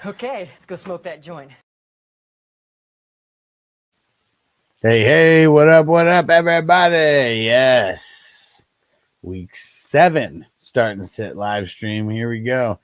Okay, let's go smoke that joint. Hey, what up, everybody? Yes. Week 7 starting to sit live stream. Here we go.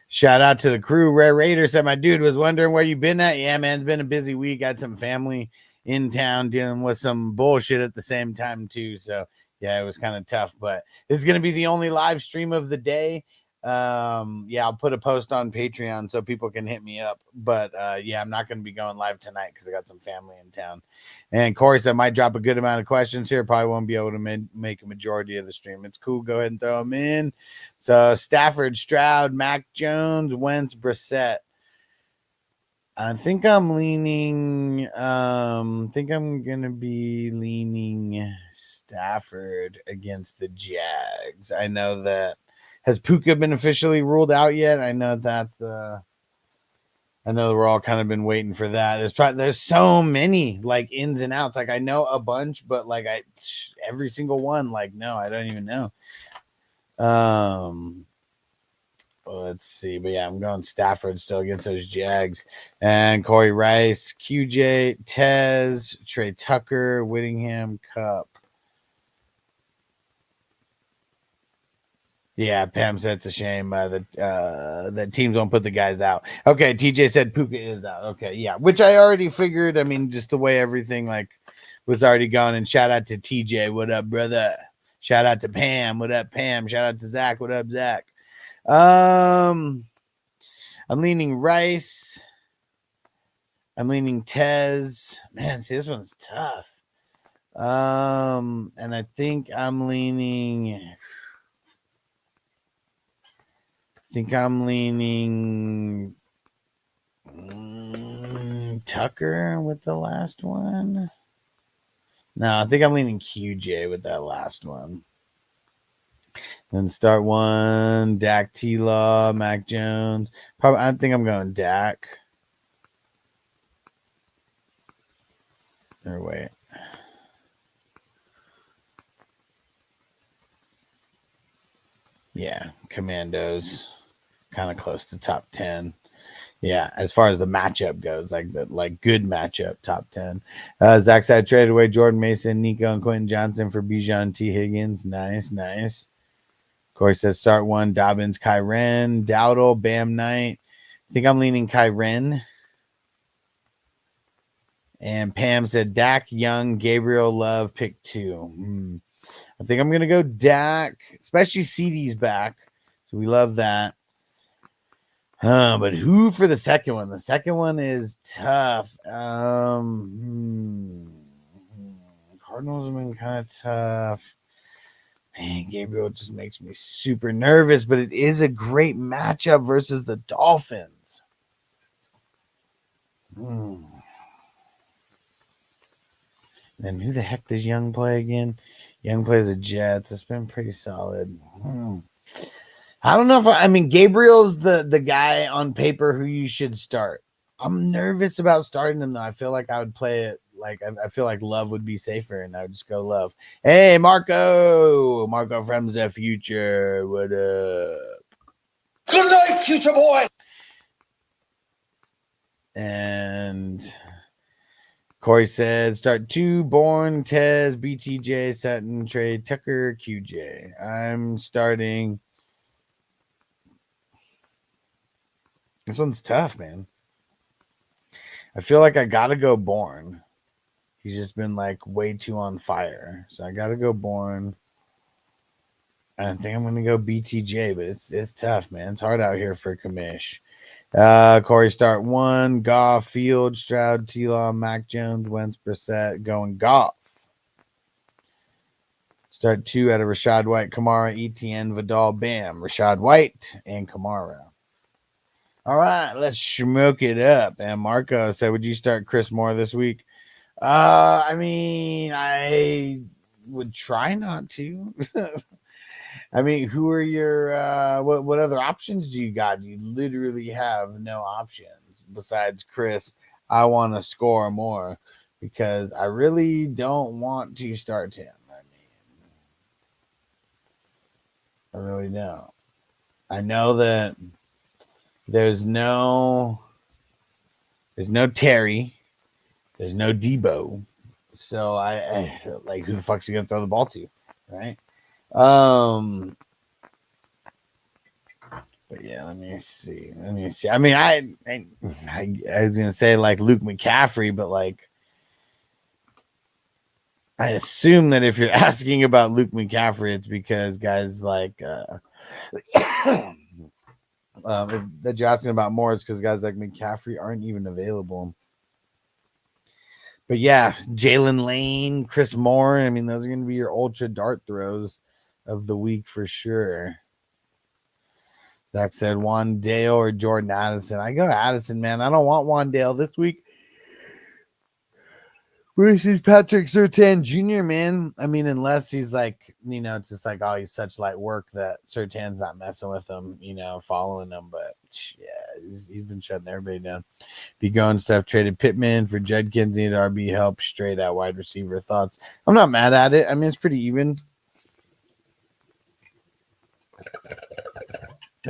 Shout out to the crew. Rare Raider said, my dude was wondering where you been at. Yeah, man, it's been a busy week. Got some family in town dealing with some bullshit at the same time, too. So, yeah, it was kind of tough. But this is going to be the only live stream of the day. I'll put a post on Patreon so people can hit me up. But, I'm not going to be going live tonight because I got some family in town. And Corey said, might drop a good amount of questions here. Probably won't be able to make a majority of the stream. It's cool. Go ahead and throw them in. So Stafford, Stroud, Mac Jones, Wentz, Brissett. I think I'm leaning. I'm gonna be leaning Stafford against the Jags. I know that. Has Puka been officially ruled out yet? I know that's. I know we're all kind of been waiting for that. There's so many like ins and outs. Like I know a bunch, but like every single one. Like no, I don't even know. Let's see. But yeah, I'm going Stafford still against those Jags. And Corey Rice, QJ, Tez, Trey Tucker, Whittingham, Cup. Yeah, Pam said it's a shame that teams won't put the guys out. Okay, TJ said Puka is out. Okay, yeah, which I already figured. I mean, just the way everything like was already gone. And shout out to TJ. What up, brother? Shout out to Pam. What up, Pam? Shout out to Zach. What up, Zach? I'm leaning Rice. I'm leaning Tez. Man, see, this one's tough. And I think I'm leaning. Tucker with the last one. No, I think I'm leaning QJ with that last one. Then start one, Dak T-Law, Mac Jones. Probably, I think I'm going Dak. Or wait. Yeah, Commandos. Kind of close to top 10. Yeah, as far as the matchup goes, like good matchup, top 10. Zach said traded away Jordan Mason, Nico, and Quentin Johnson for Bijan T. Higgins. Nice. Corey says start one, Dobbins, Kyren, Dowdle, Bam Knight. I think I'm leaning Kyren. And Pam said Dak, Young, Gabriel, Love, pick 2. I think I'm going to go Dak, especially CD's back. So we love that. But who for the second one? The second one is tough. Cardinals have been kind of tough. Man, Gabriel just makes me super nervous, but it is a great matchup versus the Dolphins. Then who the heck does Young play again? Young plays the Jets. It's been pretty solid. I don't know if Gabriel's the guy on paper who you should start. I'm nervous about starting him though. I feel like I would play it like I feel like Love would be safer, and I would just go Love. Hey, Marco from the future. What up? Good night, future boy. And Corey says start 2, Bourne, Tez, BTJ, Sutton, Trey, Tucker, QJ. I'm starting. This one's tough, man. I feel like I gotta go Bourne. He's just been like way too on fire. So I gotta go Bourne. I think I'm gonna go BTJ, but it's tough, man. It's hard out here for Kamish. Corey start 1, Goff, Field, Stroud, T-Law, Mac Jones, Wentz, Brissett, going Goff. Start 2 out of Rashad White, Kamara, ETN, Vidal, Bam, Rashad White, and Kamara. All right, let's smoke it up. And Marco said, would you start Chris Moore this week? I would try not to. I mean, who are your what other options do you got? You literally have no options besides Chris. I want to score more because I really don't want to start him. I really don't. I know that There's no Terry. There's no Debo. So I like, who the fuck's he gonna throw the ball to, right? But yeah, let me see. I mean, I was gonna say like Luke McCaffrey, but like I assume that if you're asking about Luke McCaffrey, it's because guys like if that you're asking about more, is because guys like McCaffrey aren't even available. But yeah, Jalen Lane, Chris Moore. I mean, those are going to be your ultra dart throws of the week for sure. Zach said Wandale or Jordan Addison. I go Addison, man. I don't want Wandale this week. Versus Patrick Surtain Jr., man. I mean, unless he's like, it's just like, oh, he's such light work that Surtain's not messing with him, following him. But yeah, he's been shutting everybody down. Be going stuff. Traded Pittman for Judkins. Needed RB help. Straight out wide receiver thoughts. I'm not mad at it. I mean, it's pretty even.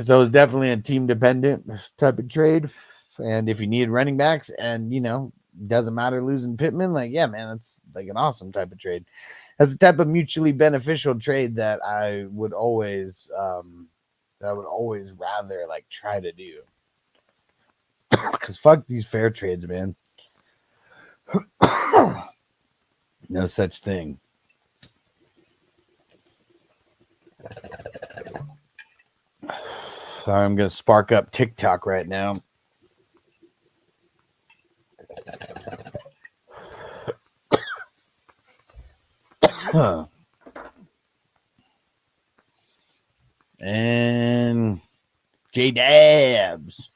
So it's definitely a team dependent type of trade. And if you need running backs and, doesn't matter losing Pittman, like, yeah, man, that's like an awesome type of trade. That's a type of mutually beneficial trade that I would always rather like try to do. Because fuck these fair trades, man. No such thing. Sorry, I'm going to spark up TikTok right now. And J Dabs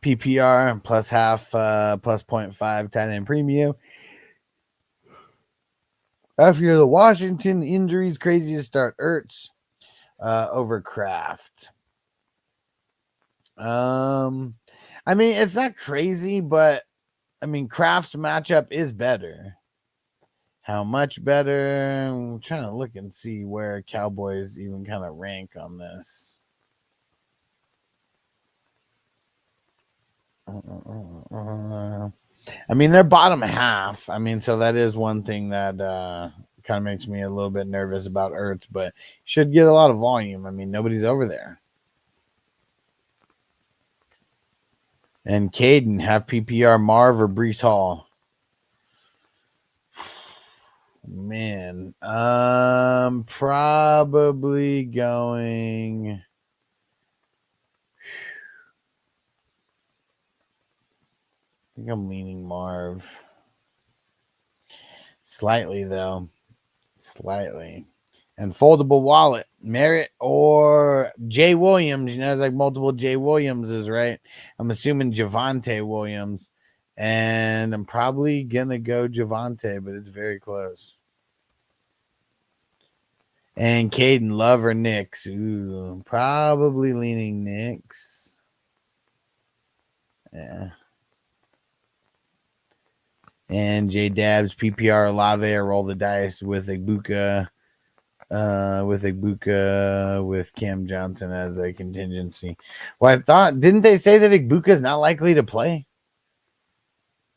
PPR plus half plus 0.5 tight end premium. After the Washington injuries, crazy to start Ertz over Kraft. I mean, it's not crazy, but I mean, Kraft's matchup is better. How much better? I'm trying to look and see where Cowboys even kind of rank on this. I mean, they're bottom half. I mean, so that is one thing that kind of makes me a little bit nervous about Ertz, but should get a lot of volume. I mean, nobody's over there. And Caden, have PPR Marv or Breece Hall? Man, probably going. I think I'm leaning Marv. Slightly, though. Slightly. And foldable wallet, Merritt or Jay Williams. There's like multiple Jay Williamses, right? I'm assuming Javonte Williams. And I'm probably going to go Javonte, but it's very close. And Caden, Love or Knicks? Ooh, probably leaning Knicks. Yeah. And J Dabs, PPR, Olave, or roll the dice with Ibuka. With Cam Johnson as a contingency. Well, I thought, didn't they say that Ibuka is not likely to play?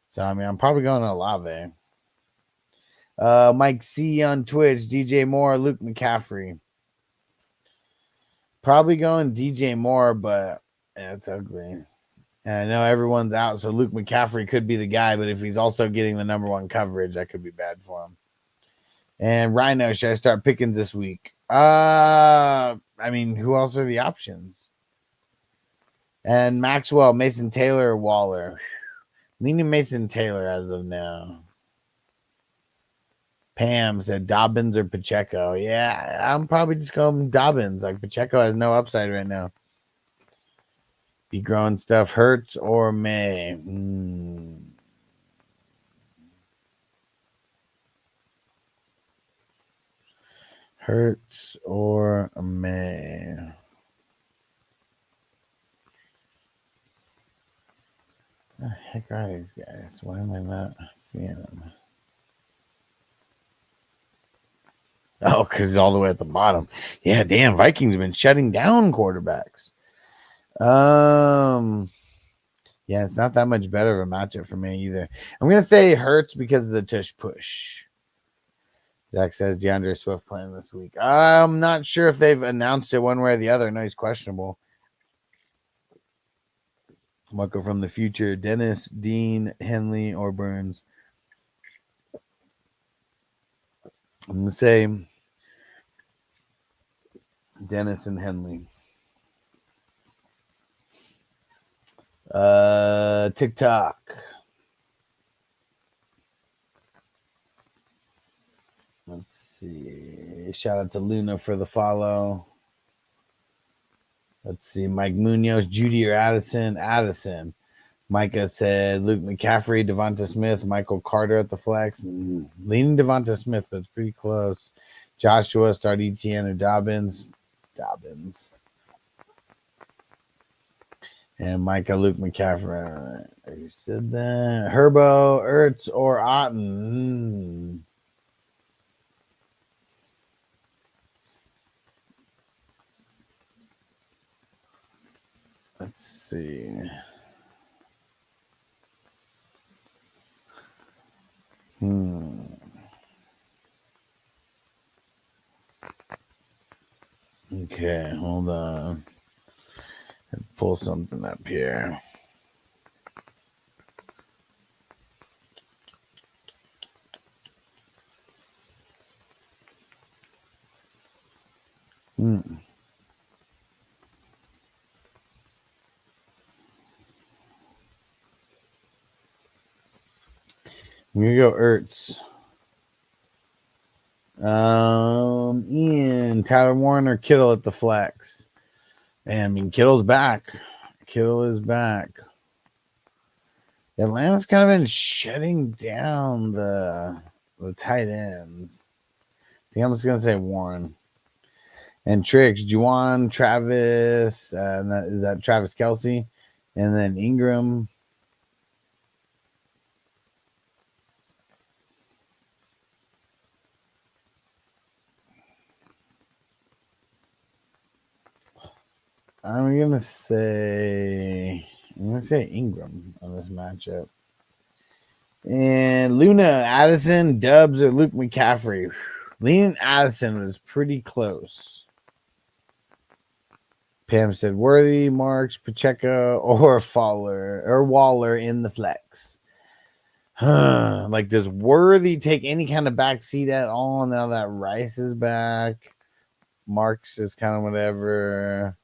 So, I mean, I'm probably going to Olave. Mike C on Twitch, DJ Moore, Luke McCaffrey. Probably going DJ Moore, but yeah, it's ugly. And I know everyone's out, so Luke McCaffrey could be the guy, but if he's also getting the number one coverage, that could be bad for him. And Rhino, should I start Pickens this week? I mean, who else are the options? And Maxwell, Mason Taylor, or Waller? Leaning Mason Taylor as of now. Pam said Dobbins or Pacheco. Yeah, I'm probably just going Dobbins. Like, Pacheco has no upside right now. Be growing stuff. Hurts or May? Hurts or May? What the heck are these guys? Why am I not seeing them? Oh, because he's all the way at the bottom. Yeah, damn. Vikings have been shutting down quarterbacks. Yeah, it's not that much better of a matchup for me either. I'm going to say Hurts because of the tush push. Zach says DeAndre Swift playing this week. I'm not sure if they've announced it one way or the other. No, he's questionable. Michael from the future. Dennis, Dean, Henley, or Burns. I'm going to say Dennis and Henley. TikTok. Let's see. Shout out to Luna for the follow. Let's see. Mike Munoz, Judy or Addison? Addison. Micah said Luke McCaffrey, Devonta Smith, Michael Carter at the flex. Leaning Devonta Smith, but it's pretty close. Joshua, start ETN or Dobbins. Dobbins. And Micah, Luke McCaffrey. You said that. Herbo, Ertz, or Otten. Let's see. Okay, hold on. Pull something up here. I'm gonna go Ertz. Ian, Tyler Warren or Kittle at the flex. And I mean, Kittle's back. Kittle is back. Atlanta's kind of been shutting down the tight ends. I think I'm just gonna say Warren. And Tricks, Juwan, Travis, and is that Travis Kelce, and then Ingram. I'm gonna say Ingram on this matchup. And Luna, Addison, Dubs, or Luke McCaffrey. Leaning Addison was pretty close. Pam said Worthy, Marks, Pacheco, or Waller in the flex. Like, does Worthy take any kind of back seat at all now that Rice is back? Marks is kind of whatever.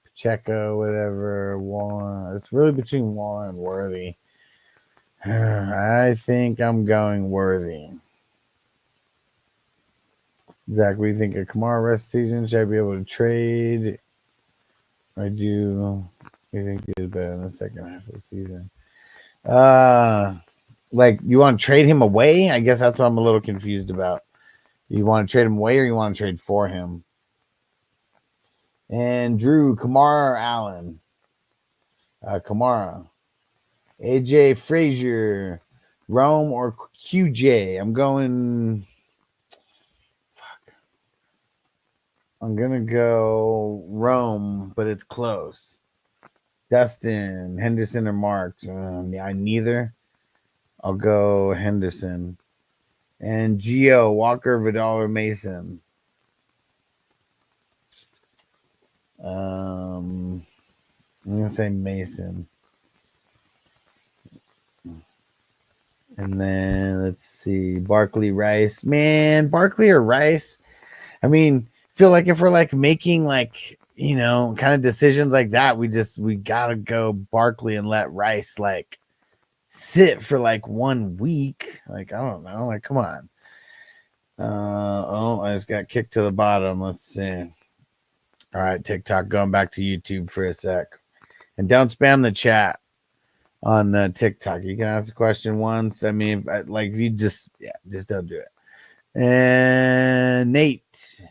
Pacheco, whatever. Waller. It's really between Waller and Worthy. I think I'm going Worthy. Zach, what do you think of Kamara rest season? Should I be able to trade? I do. I think he is better in the second half of the season. Like, you want to trade him away? I guess that's what I'm a little confused about. You want to trade him away or you want to trade for him? And Drew, Kamara or Allen? Kamara. AJ Frazier, Rome or QJ? I'm going. I'm gonna go Rome, but it's close. Dustin, Henderson or Marks? Yeah, neither. I'll go Henderson. And Gio, Walker, Vidal, or Mason? I'm gonna say Mason. And then let's see, Barkley, Rice. Man, Barkley or Rice? I mean, feel like if we're like making like, you know, kind of decisions like that, we gotta go Barkley and let Rice like sit for like 1 week. Like, I don't know. Like, come on. I just got kicked to the bottom. Let's see. All right, TikTok, going back to YouTube for a sec. And don't spam the chat on TikTok. You can ask a question once. I mean, like, if you just don't do it. And Nate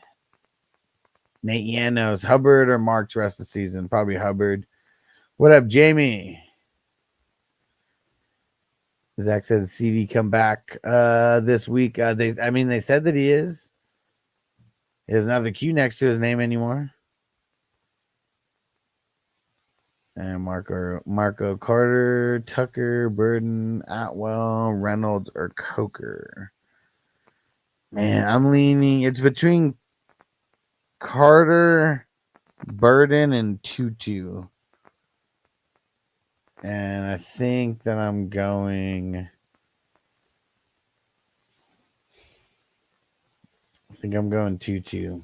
Yanos, Hubbard or Marks rest of the season? Probably Hubbard. What up, Jamie? Zach says CD come back this week. They said that he is. He doesn't have the Q next to his name anymore. And Marco Carter, Tucker, Burden, Atwell, Reynolds, or Coker. Man, I'm leaning. It's between Carter, Burden, and Tutu. And I think that I'm going. I think I'm going Tutu.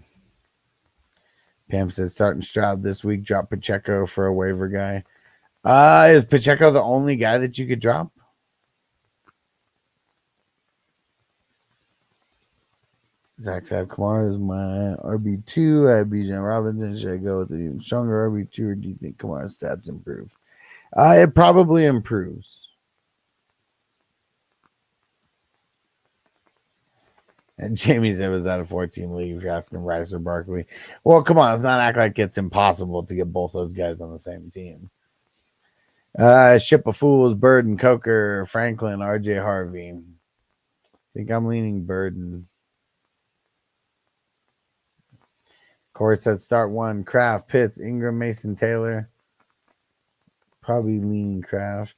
Pam says starting Stroud this week. Drop Pacheco for a waiver guy. Is Pacheco the only guy that you could drop? Zach said Kamara is my RB2. I have Bijan Robinson. Should I go with the even stronger RB2, or do you think Kamara's stats improve? It probably improves. And Jamie said, was that a 14 league if you're asking Rice or Barkley? Well, come on. Let's not act like it's impossible to get both those guys on the same team. Ship of Fools, Burden, Coker, Franklin, RJ Harvey. I think I'm leaning Burden. Corey said start one. Kraft, Pitts, Ingram, Mason, Taylor. Probably leaning Kraft.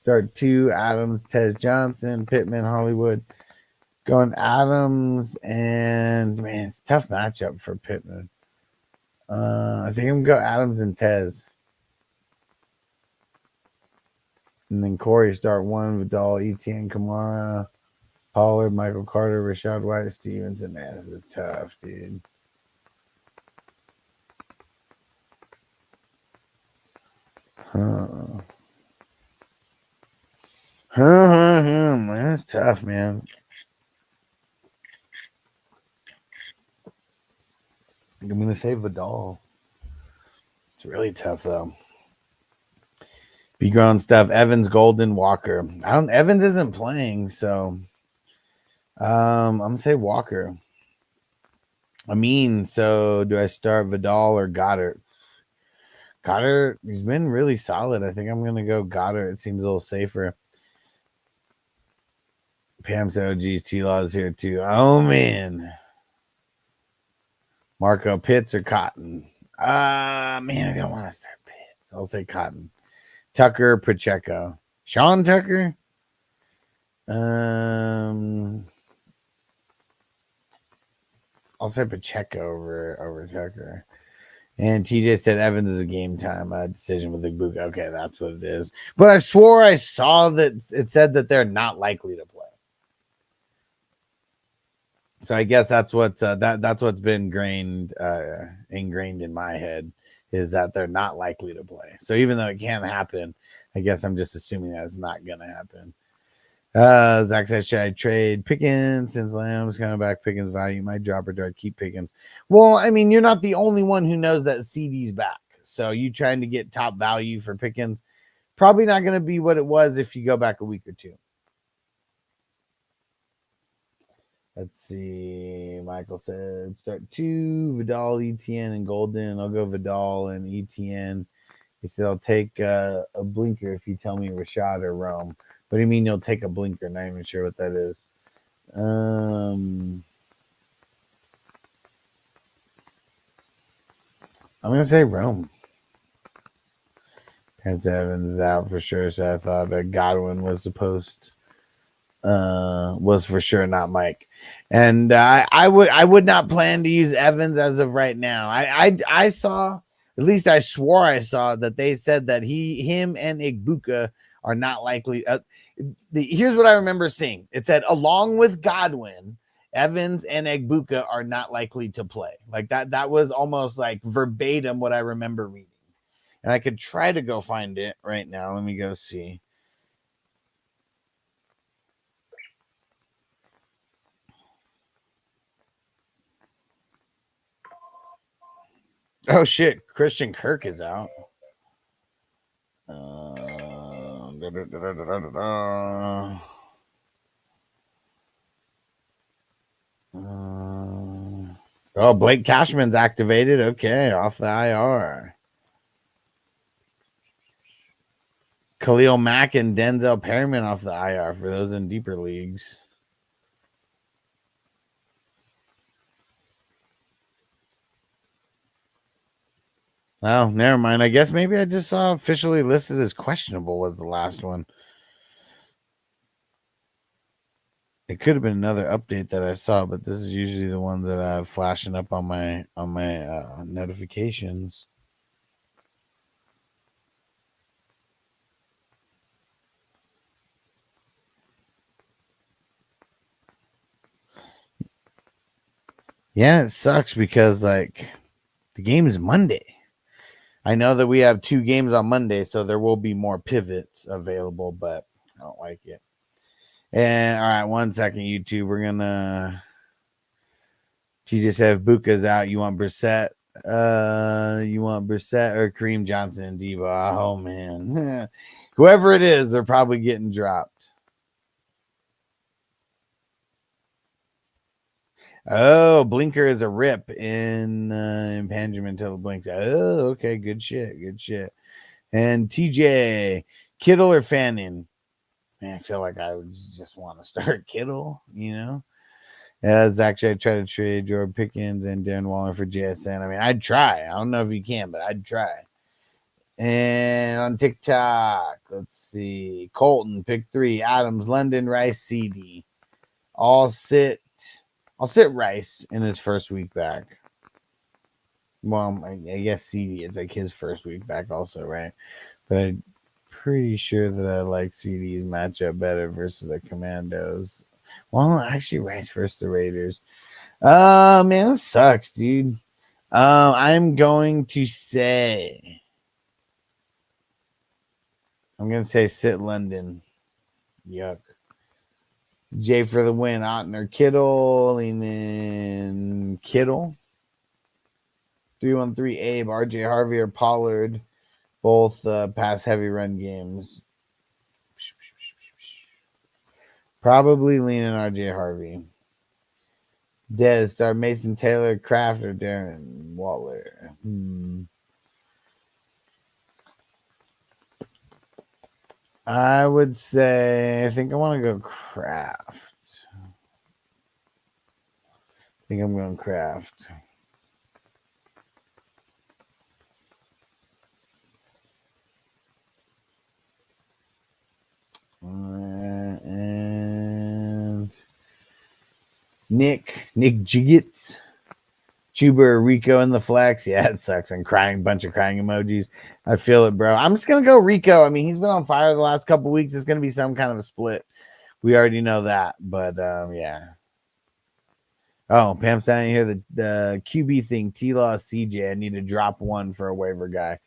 Start two. Adams, Tez Johnson, Pittman, Hollywood. Going Adams, and man, it's a tough matchup for Pittman. I think I'm going to go Adams and Tez. And then Corey start one. Vidal, Etienne, Kamara, Pollard, Michael Carter, Rashad White, Stevenson. Man, this is tough, dude. Man, that's tough, man. I'm going to say Vidal. It's really tough, though. Be grown stuff. Evans, Golden, Walker. Evans isn't playing, so I'm gonna say Walker. So do I start Vidal or Goddard? Goddard, he's been really solid. I think I'm gonna go Goddard. It seems a little safer. Pam said, "Oh, geez, T-Law's here too." Oh man, Marco, Pitts or Cotton? Man, I don't want to start Pitts. I'll say Cotton. Tucker, Pacheco, Sean Tucker. I'll say Pacheco over Tucker. And TJ said Evans is a game time decision with the book. Okay, that's what it is. But I swore I saw that it said that they're not likely to play. So I guess that's what's that's what's been ingrained in my head, is that they're not likely to play. So even though it can't happen, I guess I'm just assuming that it's not going to happen. Zach says, should I trade Pickens since Lamb's coming back? Pickens value might drop, or do I keep Pickens? Well, I mean, you're not the only one who knows that CD's back. So you trying to get top value for Pickens, probably not going to be what it was if you go back a week or two. Let's see. Michael said start two. Vidal, Etienne, and Golden. I'll go Vidal and Etienne. He said I'll take a blinker if you tell me Rashad or Rome. What do you mean you'll take a blinker? Not even sure what that is. I'm going to say Rome. Pence Evans is out for sure, so I thought Godwin was supposed was for sure not Mike. And I would not plan to use Evans as of right now. I saw, at least I swore I saw that they said that him and Igbuka are not likely. Here's what I remember seeing. It said, along with Godwin, Evans and Egbuka are not likely to play. Like that was almost like verbatim what I remember reading. And I could try to go find it right now. Let me go see. Oh, shit. Christian Kirk is out. Blake Cashman's activated. Okay, off the IR. Khalil Mack and Denzel Perryman off the IR for those in deeper leagues. Oh, never mind. I guess maybe I just saw officially listed as questionable was the last one. It could have been another update that I saw, but this is usually the one that I have flashing up on my notifications. Yeah, it sucks because like the game is Monday. I know that we have 2 games on Monday, so there will be more pivots available, but I don't like it. And all right, 1 second, YouTube. We're gonna. TJ said, if Buka's out, you want Brissett? You want Brissett or Kareem Johnson and Debo? Oh man, whoever it is, they're probably getting dropped. Oh, Blinker is a rip in impingement until it blinks. Oh, okay, good shit, good shit. And TJ, Kittle or Fannin? Man, I feel like I would just want to start Kittle, you know? As actually, I try to trade Jordan Pickens and Darren Waller for JSN. I mean, I'd try. I don't know if you can, but I'd try. And on TikTok, let's see. Colton, pick 3. Adams, London, Rice, CD. I'll sit Rice in his first week back. Well, I guess CD is like his first week back also, right? But I'm pretty sure that I like CD's matchup better versus the Commandos. Well, actually, Rice versus the Raiders. Man, that sucks, dude. I'm going to say sit London. Yuck. Jay for the win. Otner, Kittle, and then Kittle. 313 Abe, RJ Harvey, or Pollard. Both pass heavy run games. Probably leaning RJ Harvey. Dez, start Mason Taylor, Kraft, or Darren Waller. I would say I think I want to go Kraft. I think I'm going Kraft. And Nick Jiggets, Chuba, Rico in the flex. Yeah, it sucks. And bunch of crying emojis. I feel it, bro. I'm just gonna go Rico. I mean, he's been on fire the last couple weeks. It's gonna be some kind of a split. We already know that, but yeah. Oh, Pam's down here. The QB thing. T-Law, CJ. I need to drop one for a waiver guy.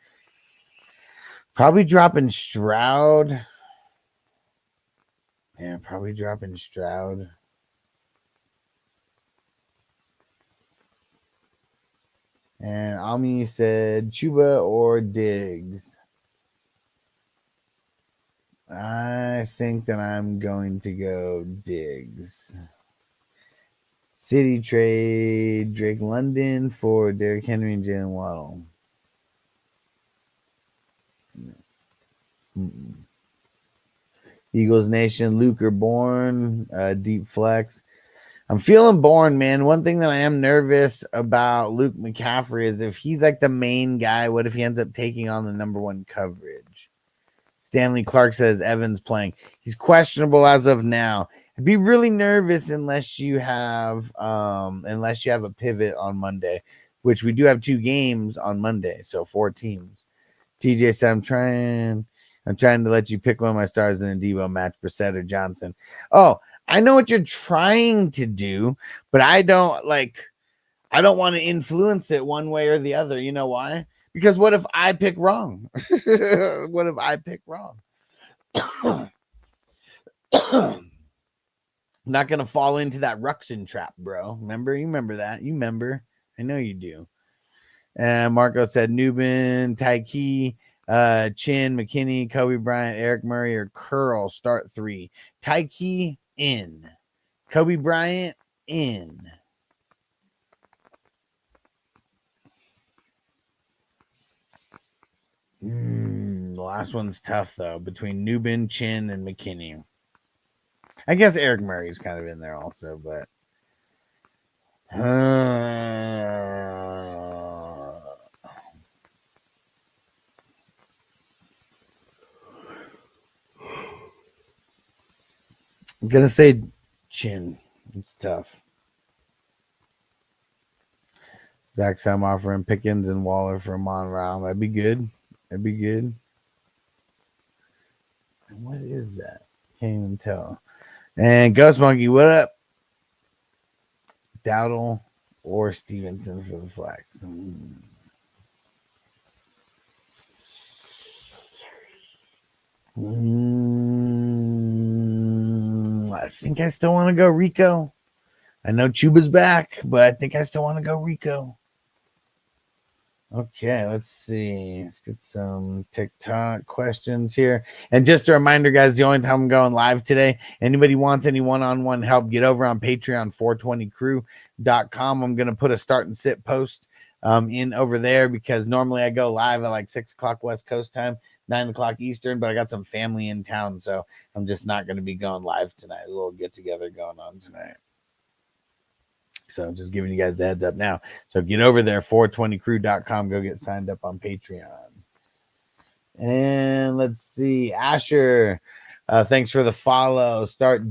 Probably dropping Stroud. Yeah, probably dropping Stroud. And Ami said Chuba or Diggs. I think that I'm going to go Diggs. City trade Drake London for Derrick Henry and Jalen Waddle. Eagles Nation, Luke or Bourne, deep flex. I'm feeling Bourne, man. One thing that I am nervous about Luke McCaffrey is if he's like the main guy, what if he ends up taking on the number 1 coverage? Stanley Clark says Evans playing. He's questionable as of now. I'd be really nervous unless you have a pivot on Monday, which we do have 2 games on Monday, so 4 teams. TJ said I'm trying to let you pick one of my stars in a Debo match, Brissett or Johnson. Oh, I know what you're trying to do, but I don't want to influence it one way or the other. You know why? Because what if I pick wrong? What if I pick wrong? I'm not going to fall into that Ruxin trap, bro. Remember? You remember that. You remember. I know you do. And Marco said Newbin, Tyke, Chin, McKinney, Kobe Bryant, Eric Murray, or Curl. Start 3. Tyke in. Kobe Bryant in. The last one's tough, though, between Newbin, Chin, and McKinney. I guess Eric Murray's kind of in there also, but I'm gonna say chin. It's tough. Zach said I'm offering Pickens and Waller for Monroe. That'd be good. That'd be good. What is that? Can't even tell. And Ghost Monkey, what up? Dowdle or Stevenson for the flex. I think I still want to go Rico. I know Chuba's back, but I think I still want to go Rico. Okay, let's see. Let's get some TikTok questions here. And just a reminder, guys, the only time I'm going live today, anybody wants any one-on-one help, get over on Patreon, 420crew.com. I'm going to put a start and sit post in over there because normally I go live at like 6 o'clock West Coast time, 9 o'clock Eastern, but I got some family in town, so I'm just not going to be going live tonight. A little get-together going on tonight. So just giving you guys the heads up now. So get over there, 420crew.com. Go get signed up on Patreon. And let's see. Asher, thanks for the follow. Start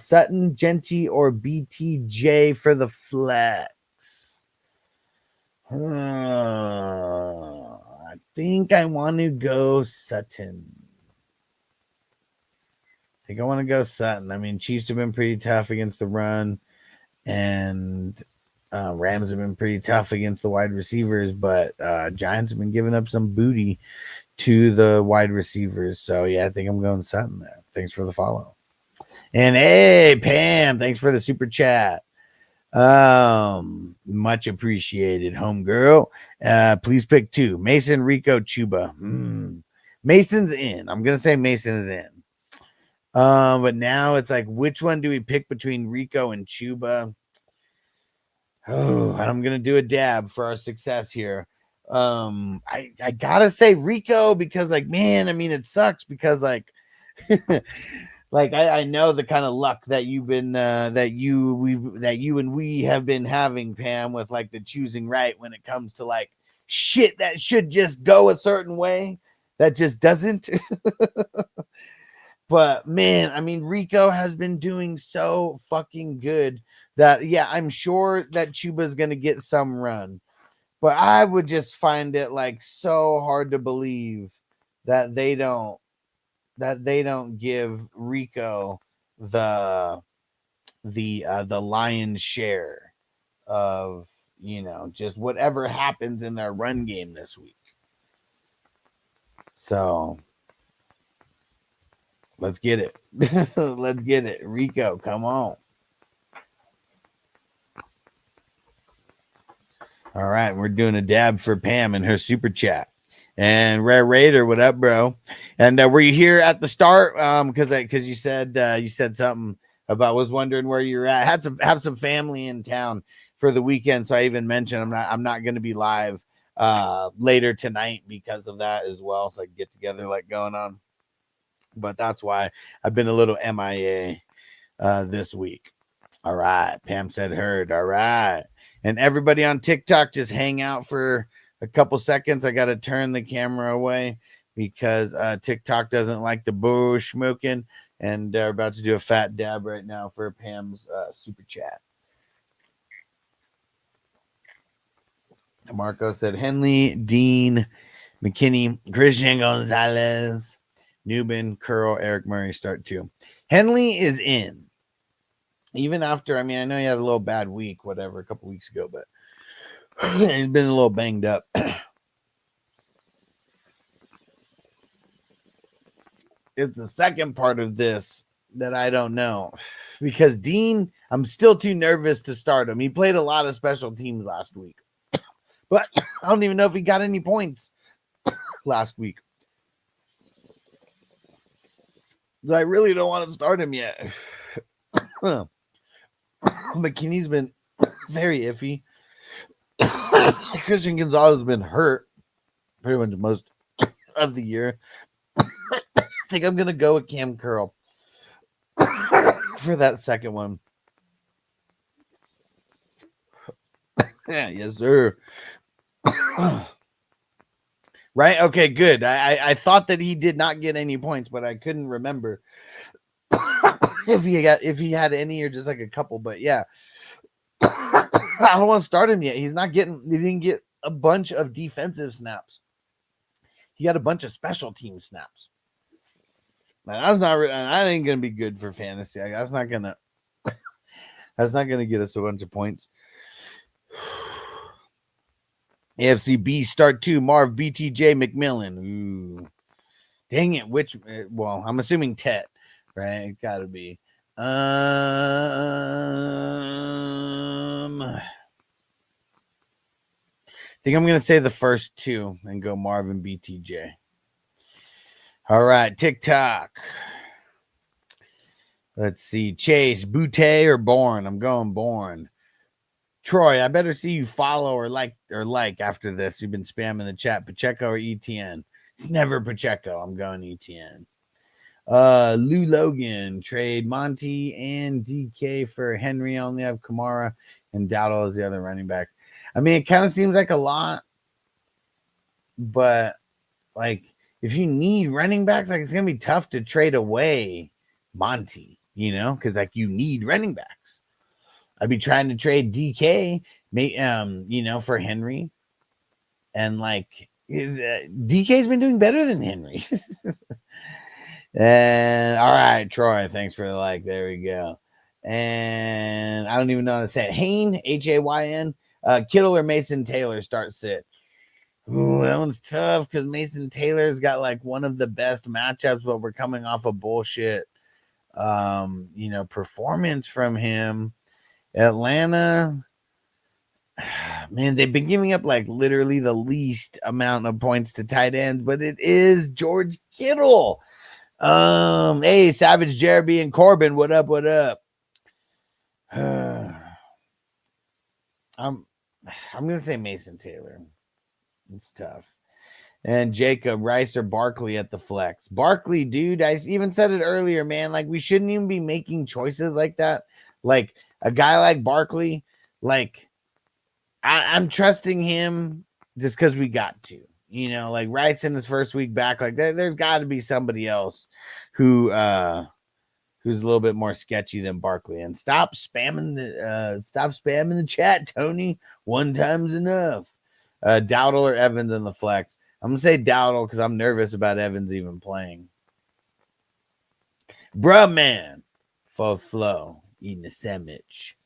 Sutton, Genty, or BTJ for the flex. I think I want to go Sutton. I mean, Chiefs have been pretty tough against the run. And Rams have been pretty tough against the wide receivers, but Giants have been giving up some booty to the wide receivers. So, yeah, I think I'm going Sutton there. Thanks for the follow. And, hey, Pam, thanks for the super chat. Much appreciated, homegirl. Please pick two. Mason, Rico, Chuba. Mason's in. I'm going to say Mason is in. But now it's like, which one do we pick between Rico and Chuba? Oh, I'm gonna do a dab for our success here. I gotta say Rico because, like, man, I mean, it sucks because, like, like I know the kind of luck that you've been that you and we have been having, Pam, with like the choosing right when it comes to like shit that should just go a certain way that just doesn't. But man, I mean, Rico has been doing so fucking good that, yeah, I'm sure that Chuba's going to get some run. But I would just find it like so hard to believe that they don't give Rico the lion's share of, you know, just whatever happens in their run game this week. So let's get it. Let's get it. Rico, come on. All right, we're doing a dab for Pam in her super chat. And Rare Raider, what up, bro? And were you here at the start? Because you said something about, was wondering where you're at. Have some family in town for the weekend, so I even mentioned I'm not going to be live later tonight because of that as well. So I can get together like going on. But that's why I've been a little MIA this week. All right. Pam said heard. All right. And everybody on TikTok, just hang out for a couple seconds. I got to turn the camera away because TikTok doesn't like the bush smoking. And we're about to do a fat dab right now for Pam's super chat. Marco said Henley, Dean, McKinney, Christian Gonzalez, Newman, Curl, Eric Murray start too. Henley is in. Even after, I mean, I know he had a little bad week, whatever, a couple weeks ago, but he's been a little banged up. It's the second part of this that I don't know. Because Dean, I'm still too nervous to start him. He played a lot of special teams last week. But I don't even know if he got any points last week. So I really don't want to start him yet. McKinney's been very iffy. Christian Gonzalez has been hurt pretty much most of the year. I think I'm going to go with Cam Curl for that second one. Yeah, yes, sir. Right? Okay, good. I thought that he did not get any points, but I couldn't remember if he had any or just like a couple, but yeah. I don't want to start him yet. He didn't get a bunch of defensive snaps. He got a bunch of special team snaps. Now, that ain't gonna be good for fantasy. That's not gonna get us a bunch of points. AFC B start 2, Marv, BTJ, McMillan. Ooh. Dang it, well, I'm assuming Tet, right? It gotta be. I think I'm gonna say the first 2 and go Marvin BTJ. All right, TikTok. Let's see. Chase, Butte, or Bourne? I'm going Bourne. Troy, I better see you follow or like after this. You've been spamming the chat. Pacheco or ETN? It's never Pacheco. I'm going ETN. Lou Logan, trade Monty and DK for Henry. I only have Kamara and Dowdle as the other running back. I mean, it kind of seems like a lot, but like if you need running backs, like it's gonna be tough to trade away Monty, because like you need running backs. I'd be trying to trade DK, for Henry, and like DK's been doing better than Henry. And all right, Troy, thanks for the like. There we go. And I don't even know how to say it. Hayn, Hayn, Kittle or Mason Taylor start sit. Ooh, that one's tough because Mason Taylor's got like one of the best matchups, but we're coming off a bullshit, performance from him. Atlanta, man, they've been giving up like literally the least amount of points to tight ends, but it is George Kittle. Hey, Savage, Jeremy, and Corbin, what up? I'm gonna say Mason Taylor. It's tough. And Jacob, Rice or Barkley at the flex. Barkley, dude, I even said it earlier, man. Like we shouldn't even be making choices like that. Like a guy like Barkley, like I'm trusting him just because we got to. Like Rice in his first week back, like there's got to be somebody else who's a little bit more sketchy than Barkley. And stop spamming the chat, Tony. One time's enough. Dowdle or Evans in the flex. I'm gonna say Dowdle because I'm nervous about Evans even playing. Bruh, man, for flow eating a sandwich.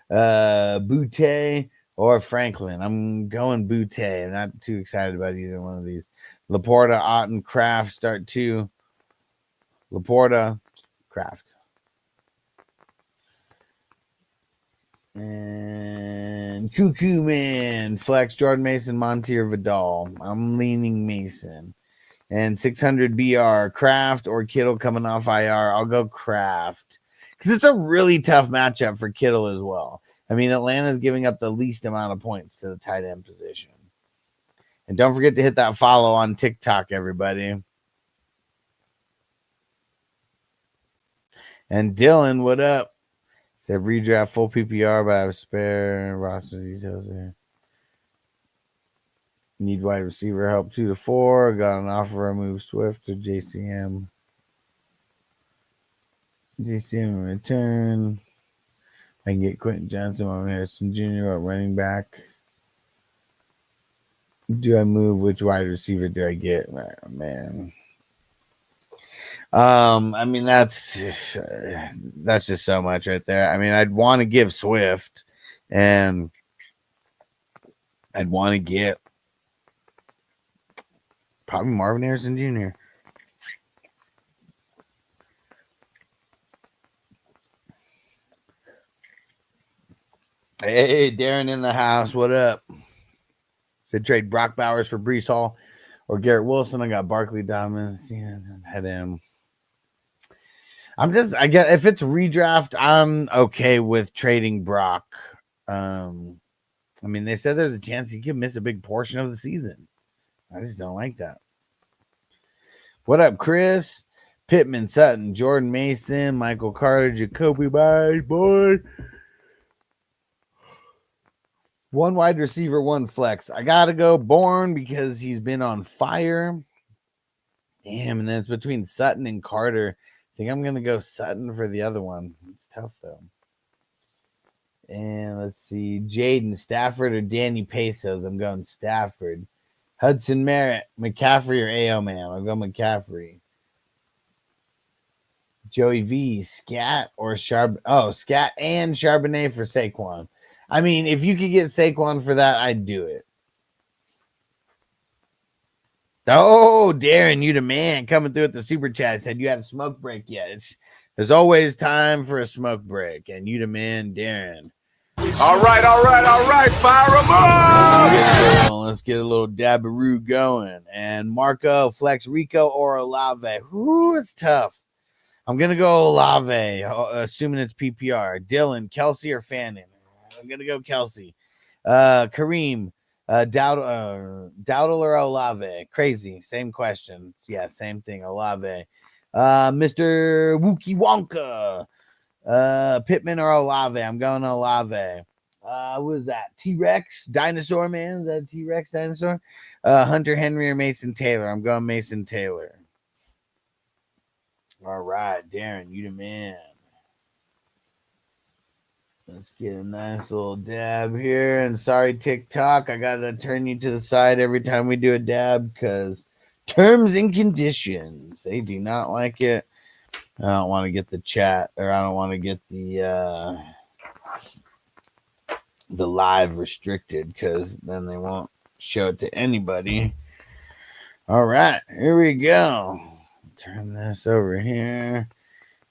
Butte or Franklin. I'm going Butte. I'm not too excited about either one of these. Laporta, Otten, Kraft start 2. Laporta, Kraft. And Cuckoo Man, flex Jordan Mason, Monty, or Vidal. I'm leaning Mason. And 600 BR, Kraft or Kittle coming off IR. I'll go Kraft. Because it's a really tough matchup for Kittle as well. I mean, Atlanta's giving up the least amount of points to the tight end position. And don't forget to hit that follow on TikTok, everybody. And Dylan, what up? Said redraft full PPR, but I have spare roster details here. Need wide receiver help 2 to 4. Got an offer to remove Swift to JCM. JCM return. I can get Quentin Johnson on Harrison Jr. at running back. Do I move? Which wide receiver do I get? Man. I mean, that's just so much right there. I mean, I'd want to give Swift, and I'd want to get probably Marvin Harrison Jr. Hey, Darren in the house. What up? Said trade Brock Bowers for Breece Hall or Garrett Wilson. I got Barkley Dominance. Head him. I get if it's redraft, I'm okay with trading Brock. I mean, they said there's a chance he could miss a big portion of the season. I just don't like that. What up, Chris? Pittman, Sutton, Jordan Mason, Michael Carter, Jacoby Myers, boy. 1 wide receiver, 1 flex. I gotta go Bourne because he's been on fire. Damn, and then it's between Sutton and Carter. I think I'm going to go Sutton for the other one. It's tough, though. And let's see. Jaden, Stafford or Danny Pesos? I'm going Stafford. Hudson Merritt, McCaffrey or A.O. Man? I'll go McCaffrey. Joey V, Scat or Scat and Charbonnet for Saquon. I mean, if you could get Saquon for that, I'd do it. Oh, Darren, you the man, coming through at the super chat. Said you had a smoke break yet. There's always time for a smoke break, and you the man, Darren. All right. Fire them up. Let's get a little dabberoo going. And Marco, Flex, Rico, or Olave. Whoo, it's tough. I'm going to go Olave, assuming it's PPR. Dylan, Kelsey, or Fannin? I'm going to go Kelsey. Kareem, Dowdle or Olave? Crazy. Same question. Yeah, same thing. Olave. Mr. Wookie Wonka, Pittman or Olave? I'm going Olave. What was that? T-Rex? Dinosaur Man? Is that a T-Rex dinosaur? Hunter Henry or Mason Taylor? I'm going Mason Taylor. All right, Darren, you the man. Let's get a nice little dab here. And sorry, TikTok, I got to turn you to the side every time we do a dab because terms and conditions, they do not like it. I don't want to get the chat, or I don't want to get the live restricted because then they won't show it to anybody. All right, here we go. Turn this over here.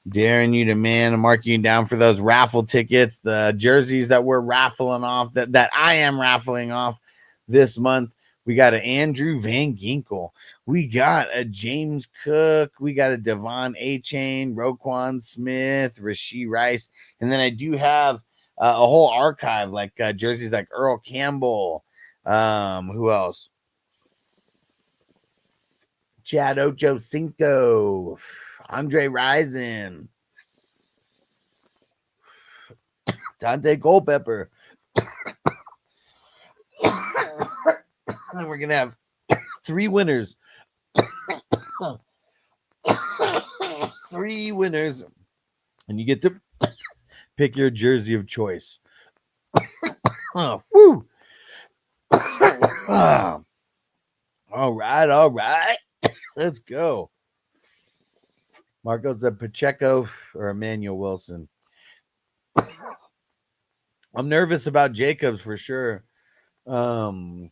Darren, you the man. I'm marking you down for those raffle tickets, the jerseys that we're raffling off, that I am raffling off this month. We got an Andrew Van Ginkel. We got a James Cook. We got a Devon A-Chain, Roquan Smith, Rashee Rice. And then I do have a whole archive, like jerseys like Earl Campbell. Who else? Chad Ochocinco, Andre Rison, Dante Culpepper. And we're going to have 3 winners. 3 winners. And you get to pick your jersey of choice. Oh, woo. All right. Let's go. Marco said Pacheco or Emmanuel Wilson. I'm nervous about Jacobs for sure. Did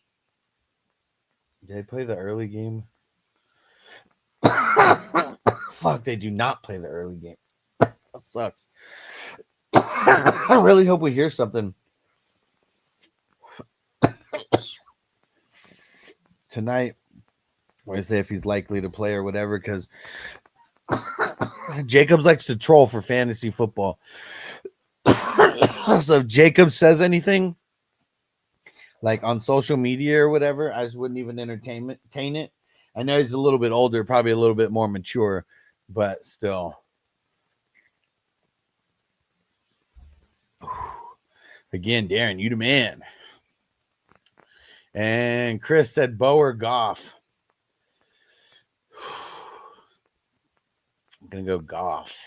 they play the early game? Fuck, they do not play the early game. That sucks. I really hope we hear something tonight. Or say if he's likely to play or whatever, because Jacobs likes to troll for fantasy football. So if Jacob says anything, like on social media or whatever, I just wouldn't even entertain it. I know he's a little bit older, probably a little bit more mature, but still. Again, Darren, you the man. And Chris said Bo or Goff. I'm going to go Goff.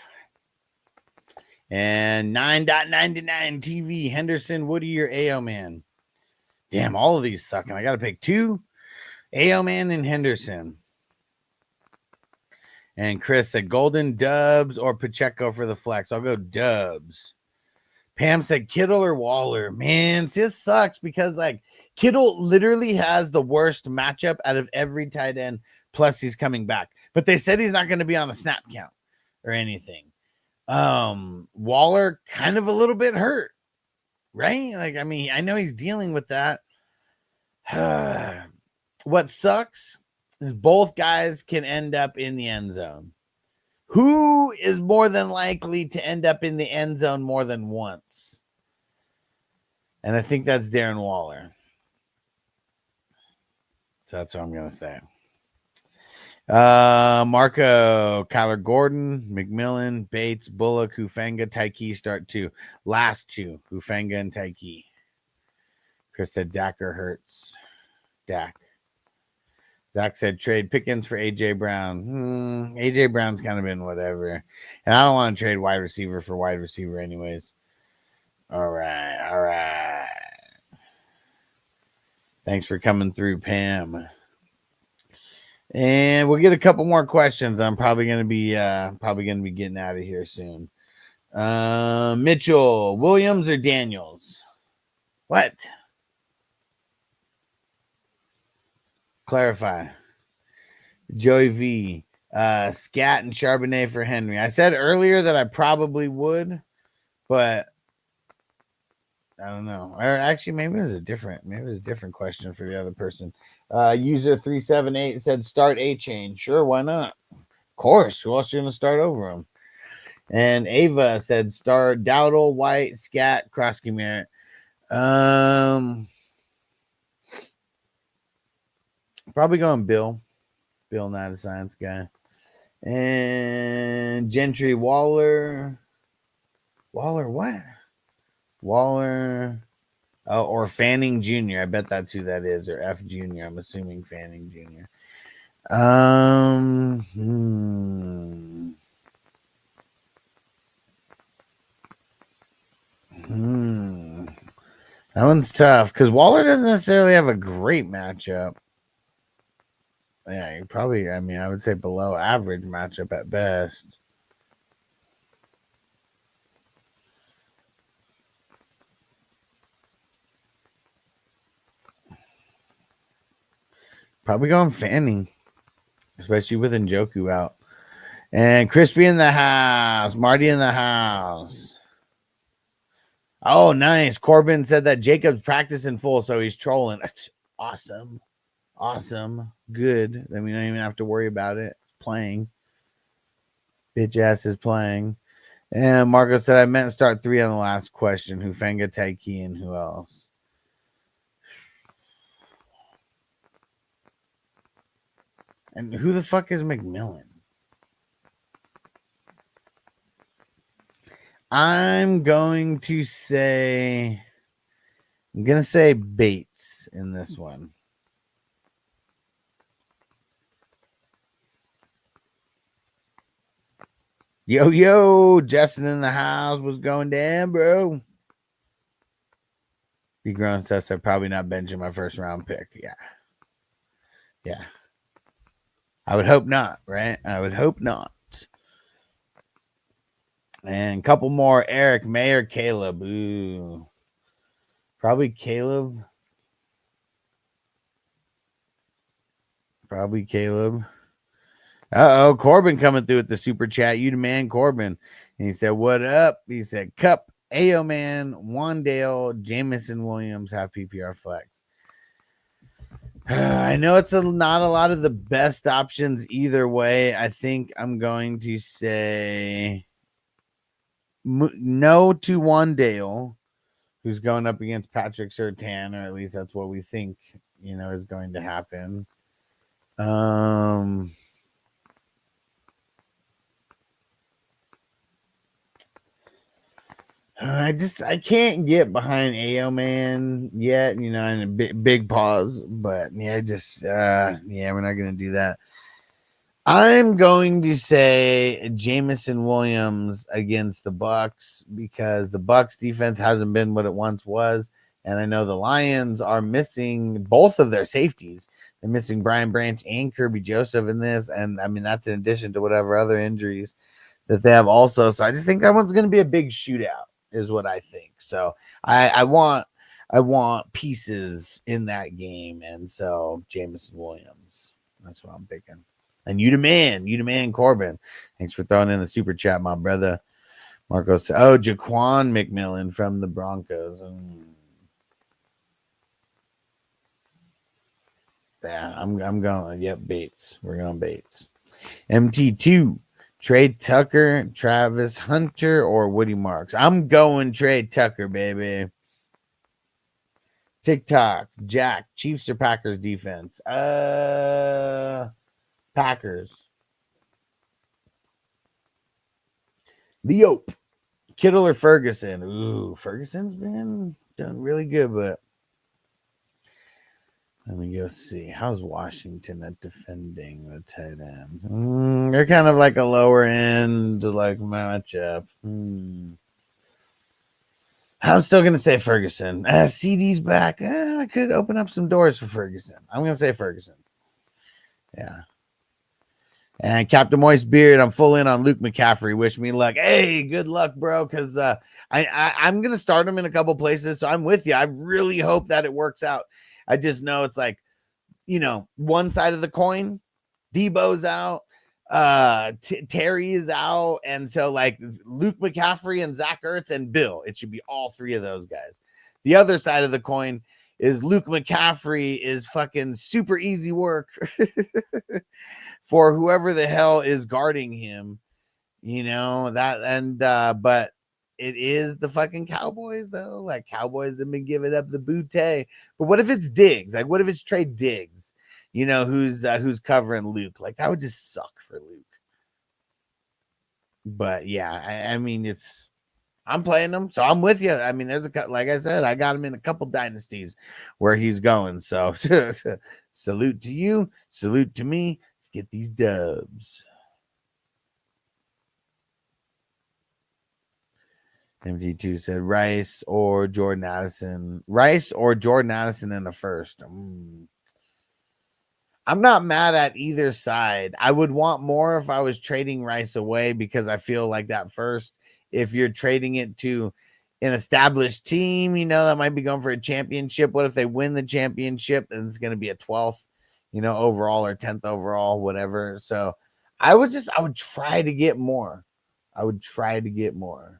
And 9.99 TV, Henderson, Woody, or A.O. Man. Damn, all of these suck. And I got to pick 2. A.O. Man and Henderson. And Chris said Golden, Dubs, or Pacheco for the flex. I'll go Dubs. Pam said Kittle or Waller. Man, it just sucks because, like, Kittle literally has the worst matchup out of every tight end. Plus, he's coming back. But they said he's not going to be on a snap count or anything. Waller kind of a little bit hurt, right? Like, I mean, I know he's dealing with that. What sucks is both guys can end up in the end zone. Who is more than likely to end up in the end zone more than once? And I think that's Darren Waller. So that's what I'm going to say. Marco, Kyler Gordon, McMillan, Bates, Bullock, Hufanga, Tyke start 2. Last 2, Hufanga and Tyke. Chris said Dak or Hurts. Dak. Zach said trade Pickens for AJ Brown. AJ Brown's kind of been whatever. And I don't want to trade wide receiver for wide receiver anyways. All right. Thanks for coming through, Pam. And we'll get a couple more questions. I'm probably gonna be getting out of here soon. Mitchell, Williams or Daniels? What? Clarify. Joey V. Scat and Charbonnet for Henry. I said earlier that I probably would, but I don't know. Or actually, maybe it was a different question for the other person. User 378 said start A chain. Sure, why not? Of course. Who else are gonna start over him? And Ava said start Dowdle, White, Scat, Krosky Merritt. Probably going Bill. Bill, not a science guy. And Gentry, Waller. Waller, what? Waller. Oh, or Fanning Jr. I bet that's who that is. Or F Jr. I'm assuming Fanning Jr. That one's tough because Waller doesn't necessarily have a great matchup. Yeah, you probably, I mean, I would say below average matchup at best. Probably going Fanning, especially with Njoku out. And Crispy in the house. Marty in the house. Oh, nice. Corbin said that Jacob's practicing full, so he's trolling. Awesome. Good. Then we don't even have to worry about it. Playing. Bitch ass is playing. And Marco said, I meant start 3 on the last question. Hufanga, Taiki, and who else? And who the fuck is McMillan? I'm going to say Bates in this one. Yo, Justin in the house. What's going down, bro? Be grown says I'm probably not benching my first round pick. Yeah. I would hope not, right? I would hope not. And a couple more. Eric, Mayor, Caleb. Ooh. Probably Caleb. Uh-oh, Corbin coming through with the super chat. You the man, Corbin. And he said, what up? He said, Cup, Ayo Man, Wandale, Jamison Williams have PPR flex. I know it's not a lot of the best options either way. I think I'm going to say no to Wandale, who's going up against Patrick Surtain, or at least that's what we think, is going to happen. I can't get behind Ayo Man yet, and a big pause, but we're not gonna do that. I'm going to say Jamison Williams against the Bucks because the Bucks defense hasn't been what it once was, and I know the Lions are missing both of their safeties. They're missing Brian Branch and Kirby Joseph in this, and I mean that's in addition to whatever other injuries that they have also. So I just think that one's going to be a big shootout, is what I think. So I want pieces in that game, and so Jamison Williams. That's what I'm picking. And you the man, Corbin. Thanks for throwing in the super chat, my brother. Marco said, oh, Jaquan McMillan from the Broncos. Yeah, I'm going. Yep, Bates. We're going Bates. MT2. Trey Tucker, Travis Hunter, or Woody Marks. I'm going Trey Tucker, baby. TikTok. Jack. Chiefs or Packers defense? Packers. Leo. Kittle or Ferguson? Ooh, Ferguson's been done really good, but Let me go see. How's Washington at defending the tight end? They're kind of like a lower end like matchup. I'm still going to say Ferguson. CD's back. I could open up some doors for Ferguson. I'm going to say Ferguson. Yeah. And Captain Moist Beard, I'm full in on Luke McCaffrey. Wish me luck. Hey, good luck, bro, because I'm going to start him in a couple places, so I'm with you. I really hope that it works out. I just know it's like, one side of the coin, Debo's out, Terry is out, and so like Luke McCaffrey and Zach Ertz and Bill, it should be all three of those guys. The other side of the coin is Luke McCaffrey is fucking super easy work for whoever the hell is guarding him, but it is the fucking Cowboys, though. Like, Cowboys have been giving up the bootay. But what if it's Diggs? Like, what if it's Trey Diggs, who's covering Luke? Like, that would just suck for Luke. But, yeah, I mean, I'm playing him, so I'm with you. I mean, like I said, I got him in a couple dynasties where he's going. So, salute to you. Salute to me. Let's get these dubs. MT2 said Rice or Jordan Addison. Rice or Jordan Addison in the first. I'm not mad at either side. I would want more if I was trading Rice away because I feel like that first, if you're trading it to an established team, that might be going for a championship. What if they win the championship and it's going to be a 12th, overall or 10th overall, whatever. So I would try to get more.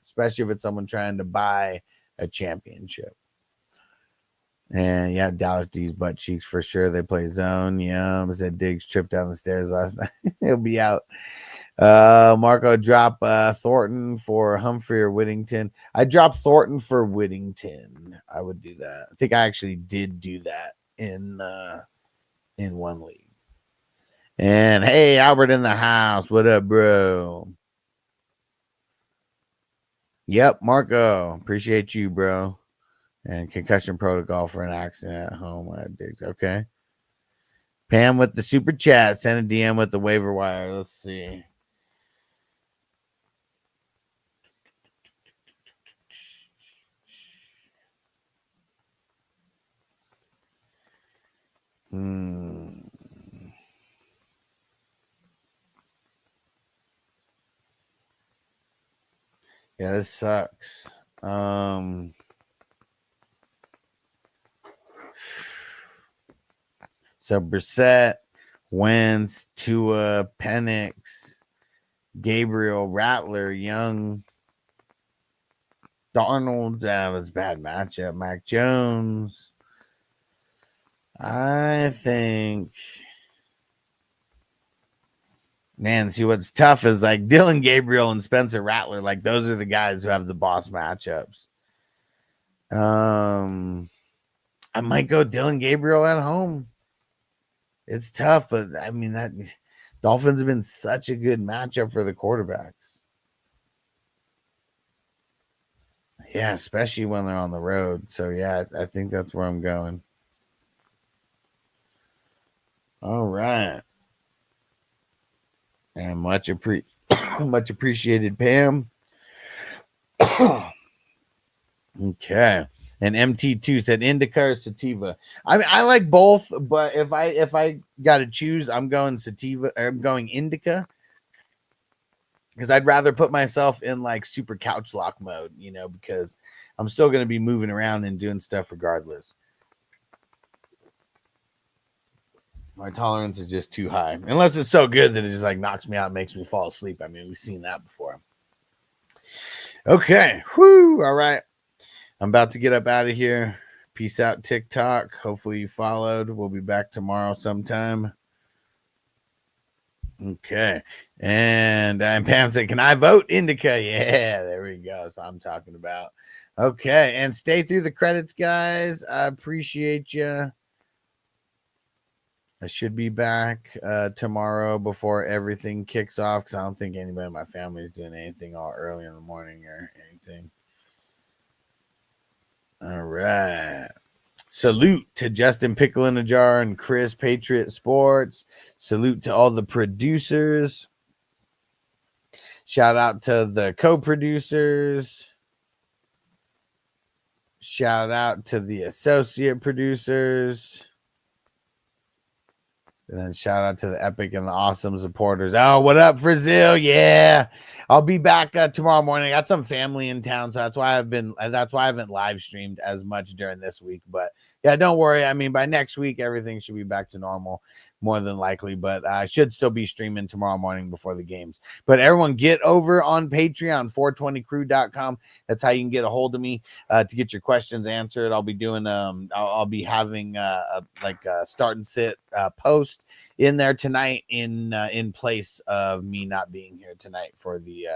Especially if it's someone trying to buy a championship. And yeah, Dallas D's butt cheeks for sure. They play zone. Yeah, I said Diggs tripped down the stairs last night. He'll be out. Marco drop Thornton for Humphrey or Whittington. I dropped Thornton for Whittington. I would do that. I think I actually did do that in one league. And hey, Albert in the house. What up, bro? Yep, Marco. Appreciate you, bro. And concussion protocol for an accident at home. Okay. Pam with the super chat. Send a DM with the waiver wire. Let's see. Yeah, this sucks. So Brissett, Wentz, Tua, Penix, Gabriel, Rattler, Young, Darnold. That was a bad matchup. Mac Jones. I think, man, see what's tough is like Dylan Gabriel and Spencer Rattler. Like, those are the guys who have the boss matchups. I might go Dylan Gabriel at home. It's tough, but I mean, that Dolphins have been such a good matchup for the quarterbacks. Yeah, especially when they're on the road. So yeah, I think that's where I'm going. All right. And much appreciated, Pam. Okay. And MT2 said indica or sativa. I mean, I like both, but if I got to choose, I'm going sativa. I'm going indica because I'd rather put myself in like super couch lock mode, because I'm still going to be moving around and doing stuff regardless. My tolerance is just too high, unless it's so good that it just like knocks me out, and makes me fall asleep. I mean, we've seen that before. Okay. Whoo. All right. I'm about to get up out of here. Peace out, TikTok. Hopefully you followed. We'll be back tomorrow sometime. Okay. And Pam said, can I vote indica? Yeah, there we go. So I'm talking about. Okay. And stay through the credits, guys. I appreciate you. I should be back tomorrow before everything kicks off because I don't think anybody in my family is doing anything all early in the morning or anything. All right. Salute to Justin Pickle in a Jar and Chris Patriot Sports. Salute to all the producers. Shout out to the co-producers. Shout out to the associate producers. And then shout out to the epic and the awesome supporters. Oh, what up, Brazil? Yeah. I'll be back tomorrow morning. I got some family in town, so that's why I haven't live streamed as much during this week. But yeah, don't worry. I mean, by next week, everything should be back to normal, more than likely. But I should still be streaming tomorrow morning before the games. But everyone, get over on Patreon, 420crew.com. That's how you can get a hold of me to get your questions answered. I'll be doing I'll be having a start and sit post in there tonight in place of me not being here tonight for the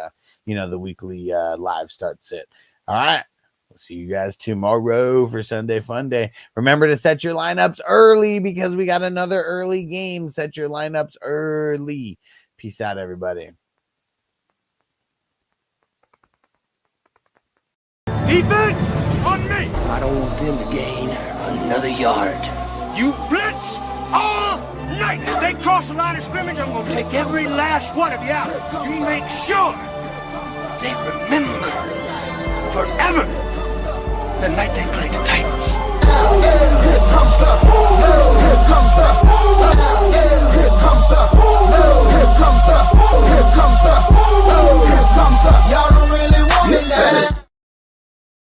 the weekly live start sit. All right. We'll see you guys tomorrow for Sunday Fun Day. Remember to set your lineups early because we got another early game. Set your lineups early. Peace out, everybody. Defense on me. I don't want them to gain another yard. You blitz all night. If they cross the line of scrimmage, I'm going to take every last one of you out. You make sure they remember forever the night they played the Titans. Here comes the